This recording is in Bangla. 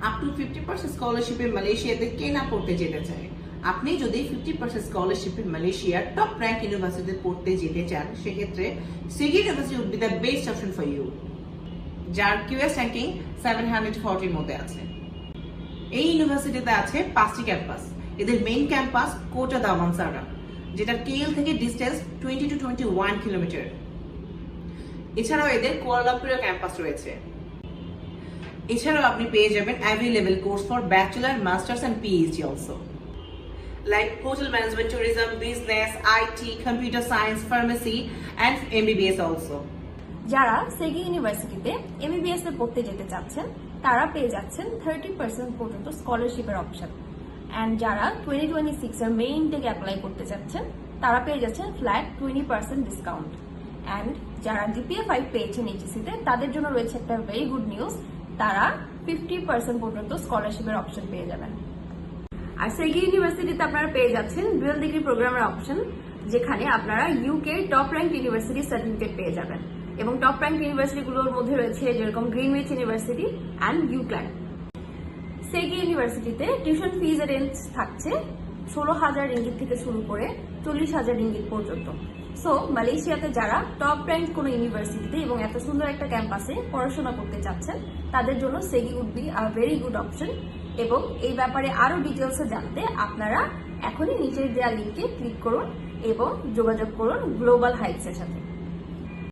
আপ টু 50% স্কলারশিপে মালয়েশিয়াতে কে না পড়তে যেতে চায়। আপনি যদি 50% স্কলারশিপে মালয়েশিয়ার টপ র্যাঙ্ক ইউনিভার্সিটিতে পড়তে যেতে চান, সেক্ষেত্রে Segi university would be the best option for you, যার কিউএস র্যাঙ্কিং 740 এর মধ্যে আছে। এই ইউনিভার্সিটিতে আছে 5টি ক্যাম্পাস। এদের মেইন ক্যাম্পাস কোটা দামানসারা, যেটা কেএল থেকে ডিস্টেন্স 20 to 21 কিলোমিটার। এছাড়াও এদের কুয়ালালামপুরের ক্যাম্পাস রয়েছে। এছাড়াও আপনি পেয়ে যাবেন available course for bachelor, masters and PhD also, like hotel management, tourism, business, IT, computer science, pharmacy and MBBS also. যারা সেগি ইউনিভার্সিটিতে এমবিবিএস এ পড়তে যেতে চাচ্ছেন তারা পেয়ে যাচ্ছেন 30% পর্যন্ত স্কলারশিপের অপশন। অ্যান্ড যারা 2026 এর মেইন টেক অ্যাপ্লাই করতে চাচ্ছেন তারা পেয়ে যাচ্ছেন ফ্ল্যাট 20% ডিসকাউন্ট। অ্যান্ড যারা জিপিএ 5 পেয়েছেন এইচএসসিতে তাদের জন্য রয়েছে একটা ভেরি গুড নিউজ, তারা 50% পর্যন্ত স্কলারশিপের অপশন পেয়ে যাবেন। আর সেগি ইউনিভার্সিটিতে আপনারা পেয়ে যাচ্ছেন ডুয়াল ডিগ্রি প্রোগ্রামের অপশন, যেখানে আপনারা UK top rank university certificate পেয়ে যাবেন। এবং টপ র্যাঙ্ক ইউনিভার্সিটিগুলোর মধ্যে রয়েছে যেরকম গ্রিনউইচ ইউনিভার্সিটি অ্যান্ড ইউক্ল্যান্ড। সেগি ইউনিভার্সিটিতে টিউশন ফিজের রেঞ্জ থাকছে 16,000 রিঙ্গিত থেকে শুরু করে 40,000 রিঙ্গিত পর্যন্ত। সো মালয়েশিয়াতে যারা টপ র্যাঙ্ক কোনো ইউনিভার্সিটিতে এবং এত সুন্দর একটা ক্যাম্পাসে পড়াশোনা করতে চাচ্ছেন তাদের জন্য Segi would be a very good option. এবং এই ব্যাপারে আরো ডিটেলসে জানতে আপনারা এখনই নিচের দেওয়া লিঙ্কে ক্লিক করুন এবং যোগাযোগ করুন গ্লোবাল হাইটস এর সাথে।